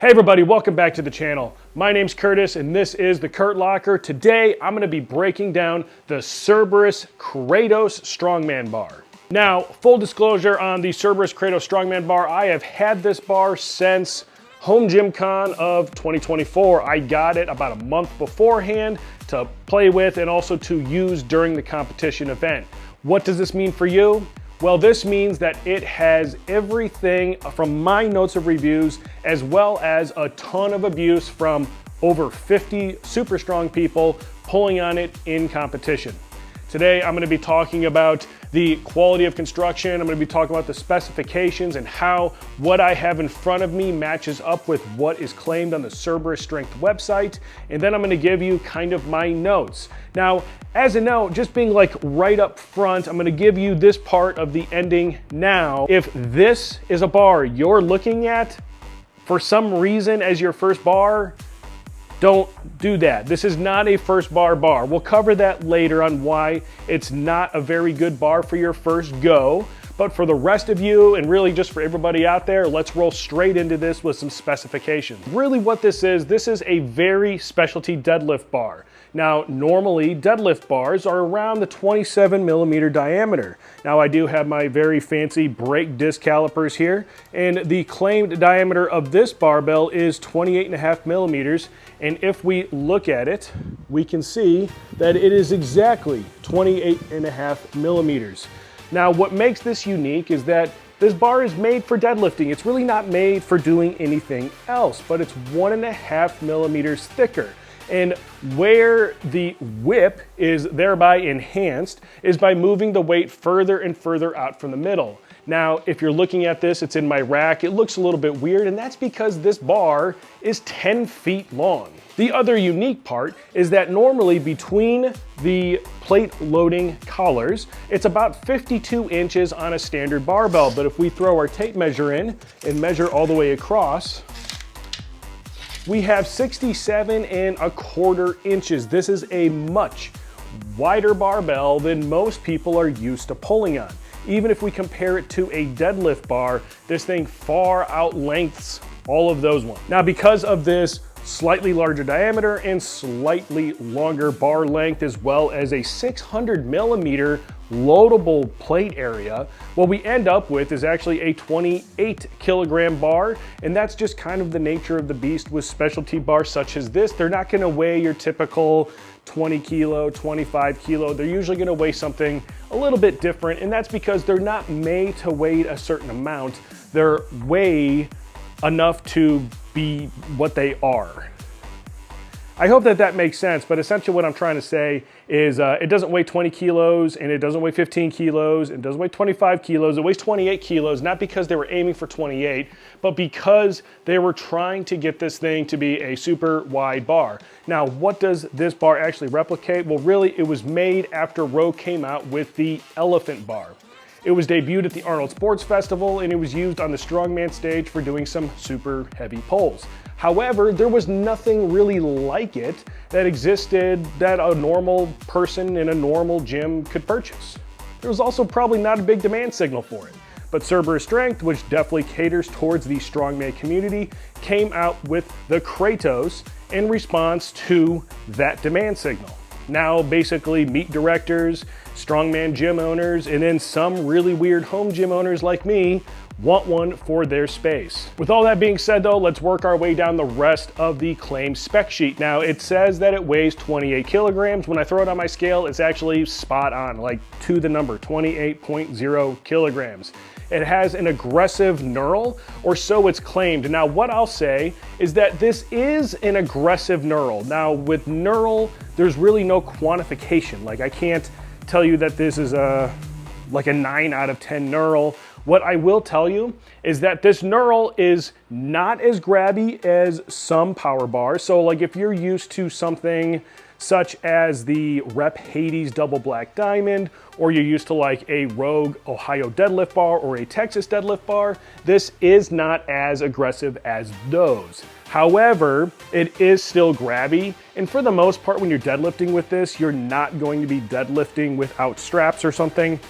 Hey everybody, welcome back to the channel. My name's Curtis and this is the Kurt Locker. Today I'm going to be breaking down the Cerberus Kratos Strongman Bar. Now, full disclosure on the Cerberus Kratos Strongman Bar, I have had this bar since Home Gym Con of 2024. I got it about a month beforehand to play with and also to use during the competition event. What does this mean for you? Well, this means that it has everything from my notes of reviews as well as a ton of abuse from over 50 super strong people pulling on it in competition. Today, I'm going to be talking about the quality of construction. I'm going to be talking about the specifications and how what I have in front of me matches up with what is claimed on the Cerberus Strength website. And then I'm going to give you kind of my notes. Now, as a note, just being like right up front, I'm going to give you this part of the ending now. If this is a bar you're looking at for some reason as your first bar, don't do that. This is not a first bar. We'll cover that later on why it's not a very good bar for your first go. But for the rest of you, and really just for everybody out there, let's roll straight into this with some specifications. Really what this is a very specialty deadlift bar. Now, normally deadlift bars are around the 27 millimeter diameter. Now, I do have my very fancy brake disc calipers here, and the claimed diameter of this barbell is 28.5 millimeters. And if we look at it, we can see that it is exactly 28.5 millimeters. Now, what makes this unique is that this bar is made for deadlifting. It's really not made for doing anything else, but it's 1.5 millimeters thicker. And where the whip is thereby enhanced is by moving the weight further and further out from the middle. Now, if you're looking at this, it's in my rack. It looks a little bit weird, and that's because this bar is 10 feet long. The other unique part is that normally between the plate loading collars, it's about 52 inches on a standard barbell. But if we throw our tape measure in and measure all the way across, we have 67.25 inches. This is a much wider barbell than most people are used to pulling on. Even if we compare it to a deadlift bar, this thing far outlengths all of those ones. Now, because of this slightly larger diameter and slightly longer bar length, as well as a 600 millimeter loadable plate area, what we end up with is actually a 28 kilogram bar. And that's just kind of the nature of the beast with specialty bars such as this. They're not going to weigh your typical 20 kilo, 25 kilo. They're usually going to weigh something a little bit different. And that's because they're not made to weigh a certain amount. They're weigh enough to be what they are. I hope that that makes sense, but essentially what I'm trying to say is it doesn't weigh 20 kilos and it doesn't weigh 15 kilos, it doesn't weigh 25 kilos, it weighs 28 kilos, not because they were aiming for 28, but because they were trying to get this thing to be a super wide bar. Now, what does this bar actually replicate? Well, really, it was made after Rogue came out with the Elephant Bar. It was debuted at the Arnold Sports Festival and it was used on the strongman stage for doing some super heavy pulls. However, there was nothing really like it that existed that a normal person in a normal gym could purchase. There was also probably not a big demand signal for it. But Cerberus Strength, which definitely caters towards the strongman community, came out with the Kratos in response to that demand signal. Now, basically, meet directors, strongman gym owners, and then some really weird home gym owners like me want one for their space. With all that being said though, let's work our way down the rest of the claim spec sheet. Now, it says that it weighs 28 kilograms. When I throw it on my scale, it's actually spot on, like to the number, 28.0 kilograms. It has an aggressive knurl, or so it's claimed. Now, what I'll say is that this is an aggressive knurl. Now, with knurl, there's really no quantification. Like, I can't tell you that this is like a 9 out of 10 knurl. What I will tell you is that this knurl is not as grabby as some power bars. So like if you're used to something such as the Rep Hades Double Black Diamond, or you're used to like a Rogue Ohio deadlift bar or a Texas deadlift bar, this is not as aggressive as those. However, it is still grabby, and for the most part, when you're deadlifting with this, you're not going to be deadlifting without straps or something.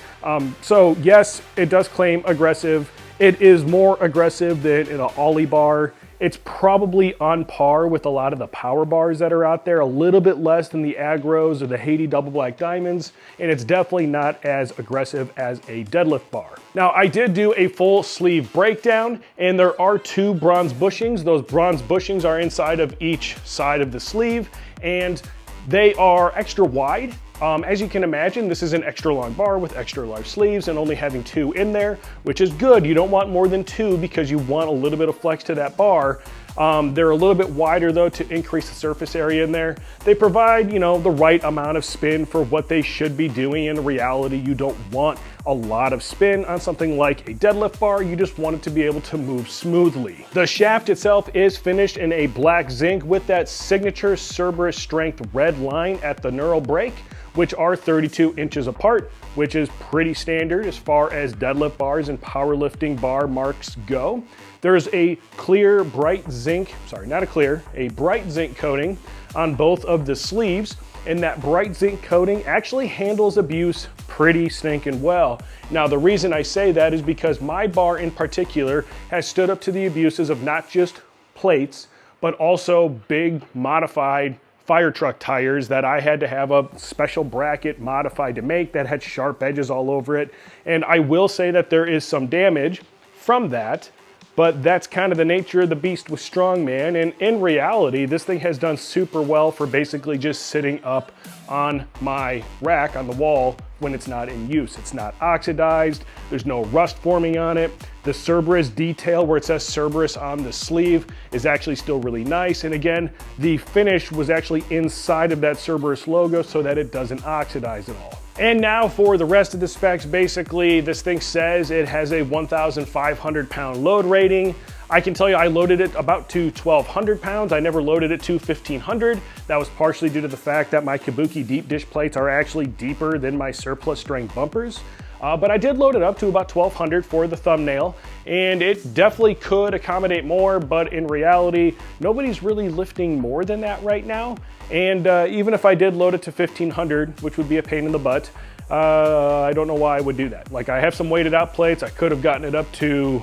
So yes, it does claim aggressive. It is more aggressive than an ollie bar It's probably on par with a lot of the power bars that are out there, a little bit less than the Agros or the Haiti Double Black Diamonds, and it's definitely not as aggressive as a deadlift bar. Now, I did do a full sleeve breakdown, and there are 2 bronze bushings. Those bronze bushings are inside of each side of the sleeve, and they are extra wide. As you can imagine, this is an extra long bar with extra large sleeves and only having 2 in there, which is good. You don't want more than 2 because you want a little bit of flex to that bar. They're a little bit wider though to increase the surface area in there. They provide, the right amount of spin for what they should be doing. In reality, you don't want a lot of spin on something like a deadlift bar. You just want it to be able to move smoothly. The shaft itself is finished in a black zinc with that signature Cerberus strength red line at the knurl break, which are 32 inches apart, which is pretty standard as far as deadlift bars and powerlifting bar marks go. There's a clear, bright zinc, a bright zinc coating on both of the sleeves, and that bright zinc coating actually handles abuse pretty stinking well. Now, the reason I say that is because my bar in particular has stood up to the abuses of not just plates, but also big modified fire truck tires that I had to have a special bracket modified to make that had sharp edges all over it. And I will say that there is some damage from that, but that's kind of the nature of the beast with Strongman. And in reality, this thing has done super well for basically just sitting up on my rack on the wall when it's not in use. It's not oxidized, there's no rust forming on it. The Cerberus detail where it says Cerberus on the sleeve is actually still really nice. And again, the finish was actually inside of that Cerberus logo so that it doesn't oxidize at all. And now for the rest of the specs, basically this thing says it has a 1,500 pound load rating. I can tell you I loaded it about to 1,200 pounds. I never loaded it to 1,500. That was partially due to the fact that my Kabuki deep dish plates are actually deeper than my surplus strength bumpers. But I did load it up to about 1,200 for the thumbnail, and it definitely could accommodate more, but in reality, nobody's really lifting more than that right now. And even if I did load it to 1,500, which would be a pain in the butt, I don't know why I would do that. Like, I have some weighted out plates. I could have gotten it up to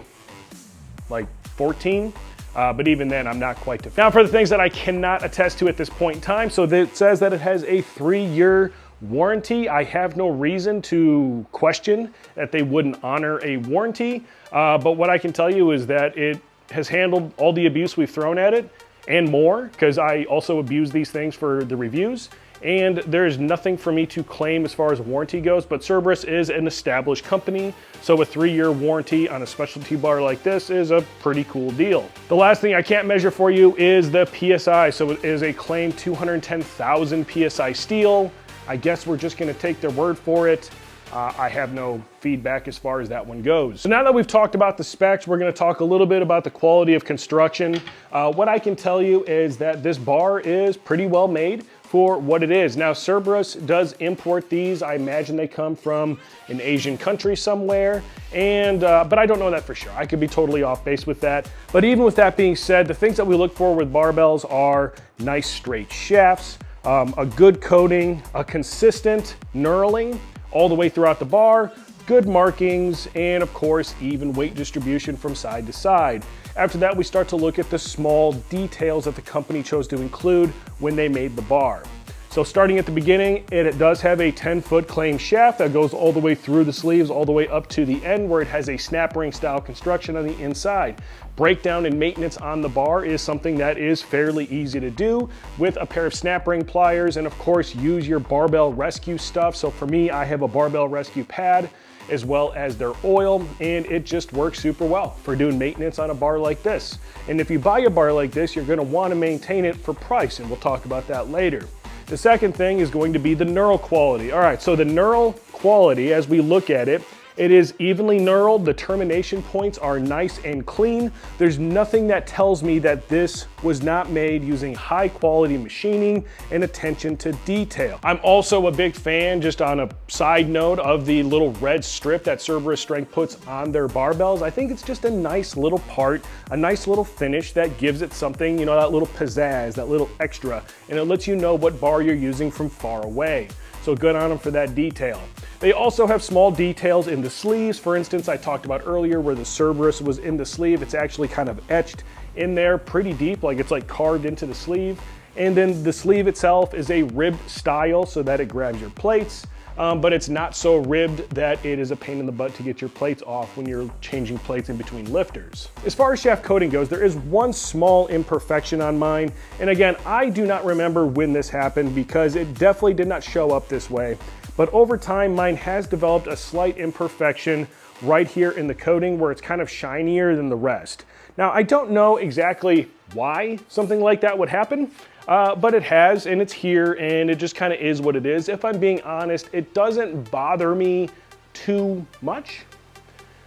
like 14, but even then I'm not quite to. Now for the things that I cannot attest to at this point in time, so it says that it has a 3-year warranty. I have no reason to question that they wouldn't honor a warranty, but what I can tell you is that it has handled all the abuse we've thrown at it and more, because I also abuse these things for the reviews. And there's nothing for me to claim as far as warranty goes, but Cerberus is an established company, so a 3-year warranty on a specialty bar like this is a pretty cool deal. The last thing I can't measure for you is the PSI. So it is a claimed 210,000 PSI steel. I guess we're just gonna take their word for it. I have no feedback as far as that one goes. So now that we've talked about the specs, we're gonna talk a little bit about the quality of construction. What I can tell you is that this bar is pretty well made for what it is. Now, Cerberus does import these. I imagine they come from an Asian country somewhere, and but I don't know that for sure. I could be totally off base with that. But even with that being said, the things that we look for with barbells are nice straight shafts, a good coating, a consistent knurling all the way throughout the bar, good markings, and of course, even weight distribution from side to side. After that, we start to look at the small details that the company chose to include when they made the bar. So starting at the beginning, it does have a 10-foot claim shaft that goes all the way through the sleeves, all the way up to the end where it has a snap ring style construction on the inside. Breakdown and maintenance on the bar is something that is fairly easy to do with a pair of snap ring pliers, and of course use your barbell rescue stuff. So for me, I have a barbell rescue pad as well as their oil, and it just works super well for doing maintenance on a bar like this. And if you buy a bar like this, you're gonna wanna maintain it for price, and we'll talk about that later. The second thing is going to be the knurl quality. All right, so the knurl quality, as we look at it, it is evenly knurled. The termination points are nice and clean. There's nothing that tells me that this was not made using high quality machining and attention to detail. I'm also a big fan, just on a side note, of the little red strip that Cerberus Strength puts on their barbells. I think it's just a nice little part, a nice little finish that gives it something, that little pizzazz, that little extra, and it lets you know what bar you're using from far away. So good on them for that detail. They also have small details in the sleeves. For instance, I talked about earlier where the Cerberus was in the sleeve. It's actually kind of etched in there pretty deep, like it's like carved into the sleeve. And then the sleeve itself is a ribbed style so that it grabs your plates, but it's not so ribbed that it is a pain in the butt to get your plates off when you're changing plates in between lifters. As far as shaft coating goes, there is one small imperfection on mine. And again, I do not remember when this happened because it definitely did not show up this way. But over time, mine has developed a slight imperfection right here in the coating where it's kind of shinier than the rest. Now, I don't know exactly why something like that would happen, but it has, and it's here, and it just kind of is what it is. If I'm being honest, it doesn't bother me too much,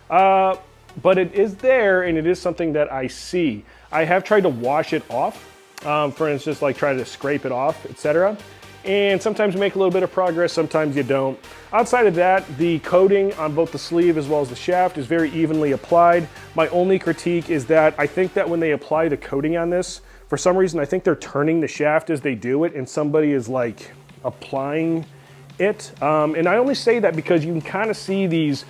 but it is there, and it is something that I see. I have tried to wash it off, for instance, like try to scrape it off, etc. And sometimes you make a little bit of progress, sometimes you don't. Outside of that, the coating on both the sleeve as well as the shaft is very evenly applied. My only critique is that I think that when they apply the coating on this, for some reason I think they're turning the shaft as they do it and somebody is like applying it. And I only say that because you can kind of see these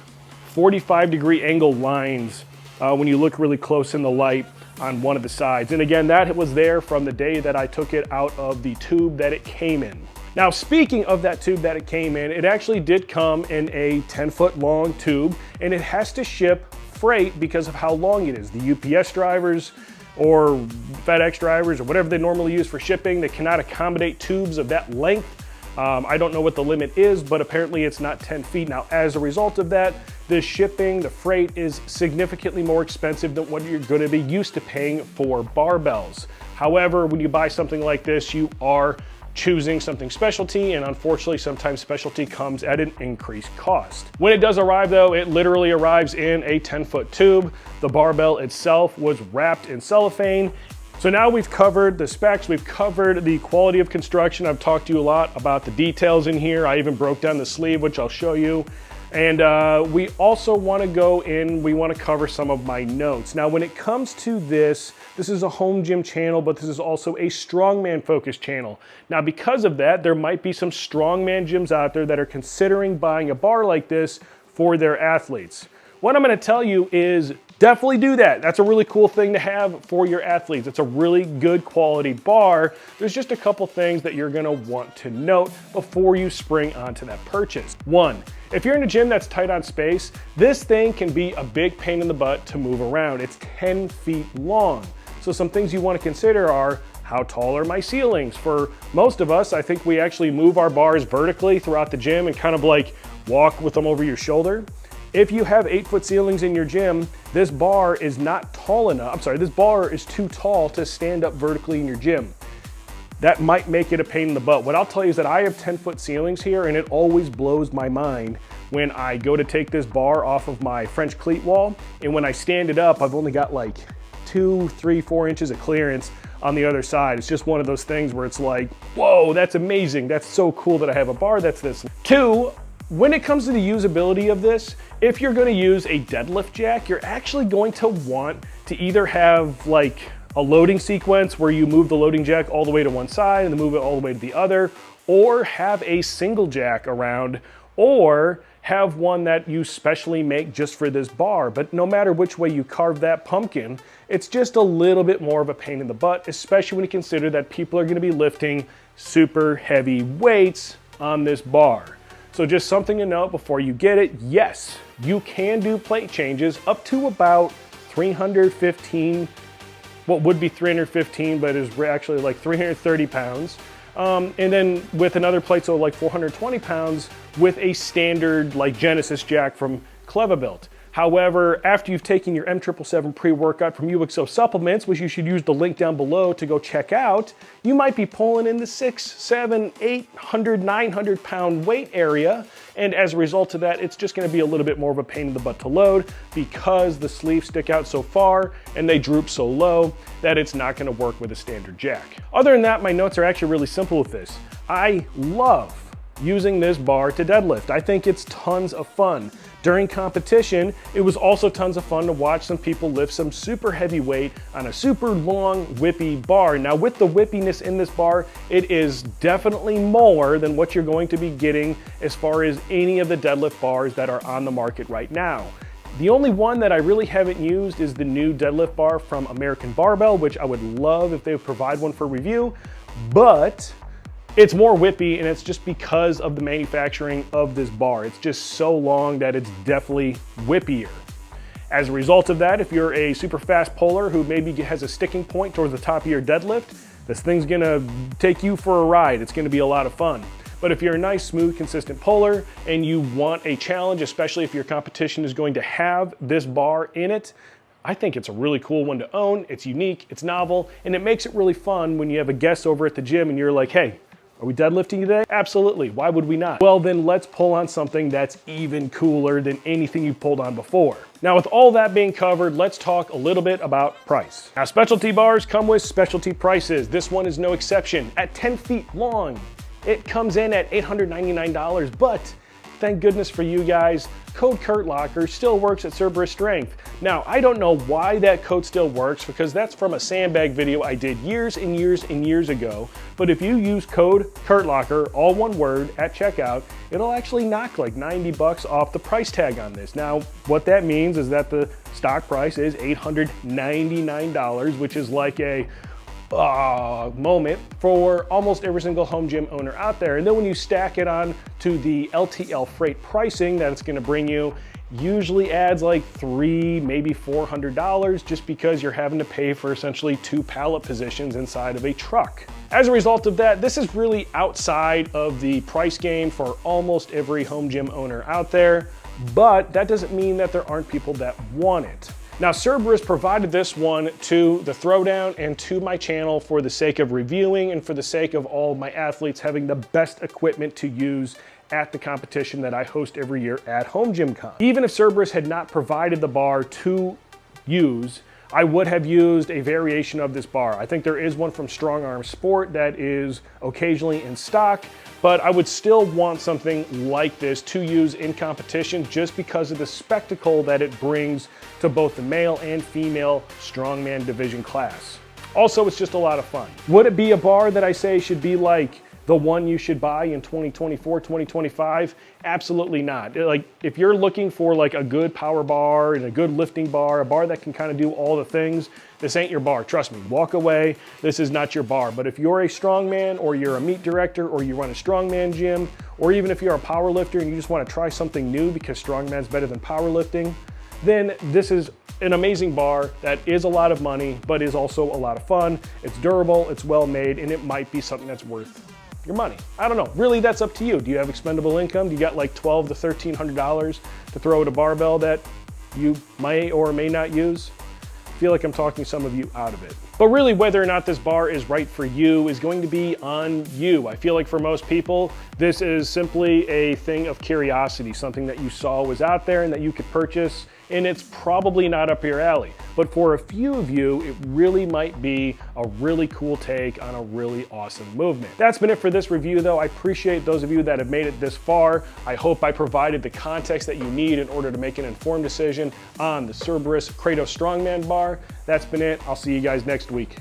45-degree angle lines when you look really close in the light on one of the sides. And again, that was there from the day that I took it out of the tube that it came in. Now, speaking of that tube that it came in, it actually did come in a 10-foot long tube, and it has to ship freight because of how long it is. The UPS drivers or FedEx drivers or whatever they normally use for shipping, they cannot accommodate tubes of that length. I don't know what the limit is, but apparently it's not 10 feet. Now, as a result of that, the shipping, the freight is significantly more expensive than what you're going to be used to paying for barbells. However, when you buy something like this, you are choosing something specialty, and unfortunately, sometimes specialty comes at an increased cost. When it does arrive though, it literally arrives in a 10-foot tube. The barbell itself was wrapped in cellophane. So now we've covered the specs, we've covered the quality of construction. I've talked to you a lot about the details in here. I even broke down the sleeve, which I'll show you. And we also want to go in, we want to cover some of my notes. Now, when it comes to this is a home gym channel, but this is also a strongman focused channel. Now, because of that, there might be some strongman gyms out there that are considering buying a bar like this for their athletes. What I'm going to tell you is definitely do that. That's a really cool thing to have for your athletes. It's a really good quality bar. There's just a couple things that you're gonna want to note before you spring onto that purchase. One, if you're in a gym that's tight on space, this thing can be a big pain in the butt to move around. It's 10 feet long. So some things you want to consider are, how tall are my ceilings? For most of us, I think we actually move our bars vertically throughout the gym and kind of like walk with them over your shoulder. If you have 8-foot ceilings in your gym, this bar is not tall enough. This bar is too tall to stand up vertically in your gym. That might make it a pain in the butt. What I'll tell you is that I have 10-foot ceilings here, and it always blows my mind when I go to take this bar off of my French cleat wall, and when I stand it up, I've only got like 2, 3, 4 inches of clearance on the other side. It's just one of those things where it's like, whoa, that's amazing. That's so cool that I have a bar that's this. 2, when it comes to the usability of this, if you're going to use a deadlift jack, you're actually going to want to either have like a loading sequence where you move the loading jack all the way to one side and then move it all the way to the other, or have a single jack around, or have one that you specially make just for this bar. But no matter which way you carve that pumpkin, it's just a little bit more of a pain in the butt, especially when you consider that people are going to be lifting super heavy weights on this bar. So just something to note before you get it. Yes, you can do plate changes up to about 315, what would be 315, but is actually like 330 pounds. And then with another plate, so like 420 pounds with a standard like Genesis jack from Clevabuilt. However, after you've taken your M777 pre-workout from UXO Supplements, which you should use the link down below to go check out, you might be pulling in the 600, 700, 800, 900 pound weight area. And as a result of that, it's just gonna be a little bit more of a pain in the butt to load because the sleeves stick out so far and they droop so low that it's not gonna work with a standard jack. Other than that, my notes are actually really simple with this. I love using this bar to deadlift. I think it's tons of fun. During competition, it was also tons of fun to watch some people lift some super heavy weight on a super long whippy bar. Now with the whippiness in this bar, it is definitely more than what you're going to be getting as far as any of the deadlift bars that are on the market right now. The only one that I really haven't used is the new deadlift bar from American Barbell, which I would love if they would provide one for review, but it's more whippy, and it's just because of the manufacturing of this bar. It's just so long that it's definitely whippier. As a result of that, if you're a super fast puller who maybe has a sticking point towards the top of your deadlift, this thing's gonna take you for a ride. It's gonna be a lot of fun. But if you're a nice, smooth, consistent puller and you want a challenge, especially if your competition is going to have this bar in it, I think it's a really cool one to own. It's unique, it's novel, and it makes it really fun when you have a guest over at the gym and you're like, hey, are we deadlifting today? Absolutely, why would we not? Well, then let's pull on something that's even cooler than anything you've pulled on before. Now, with all that being covered, let's talk a little bit about price. Now, specialty bars come with specialty prices. This one is no exception. At 10 feet long, it comes in at $899, but thank goodness for you guys, code KurtLocker still works at Cerberus Strength. Now, I don't know why that code still works, because that's from a sandbag video I did years and years and years ago. But if you use code KurtLocker, all one word, at checkout, it'll actually knock like 90 bucks off the price tag on this. Now, what that means is that the stock price is $899, which is like a moment for almost every single home gym owner out there. And then when you stack it on to the LTL freight pricing that it's gonna bring you, usually adds like $300, maybe $400, just because you're having to pay for essentially 2 pallet positions inside of a truck. As a result of that, this is really outside of the price game for almost every home gym owner out there, but that doesn't mean that there aren't people that want it. Now, Cerberus provided this one to the Throwdown and to my channel for the sake of reviewing and for the sake of all of my athletes having the best equipment to use at the competition that I host every year at Home Gym Con. Even if Cerberus had not provided the bar to use, I would have used a variation of this bar. I think there is one from Strong Arm Sport that is occasionally in stock, but I would still want something like this to use in competition just because of the spectacle that it brings to both the male and female strongman division class. Also, it's just a lot of fun. Would it be a bar that I say should be like the one you should buy in 2024, 2025? Absolutely not. Like, if you're looking for like a good power bar and a good lifting bar, a bar that can kind of do all the things, this ain't your bar. Trust me, walk away. This is not your bar. But if you're a strongman, or you're a meet director, or you run a strongman gym, or even if you're a power lifter and you just want to try something new because strongman's better than powerlifting, then this is an amazing bar that is a lot of money, but is also a lot of fun. It's durable, it's well made, and it might be something that's worth your money. I don't know, really, that's up to you. Do you have expendable income? Do you got like $1,200 to $1,300 to throw at a barbell that you may or may not use? I feel like I'm talking some of you out of it. But really, whether or not this bar is right for you is going to be on you. I feel like for most people, this is simply a thing of curiosity, something that you saw was out there and that you could purchase, and it's probably not up your alley. But for a few of you, it really might be a really cool take on a really awesome movement. That's been it for this review, though. I appreciate those of you that have made it this far. I hope I provided the context that you need in order to make an informed decision on the Cerberus Kratos Strongman Bar. That's been it. I'll see you guys next week.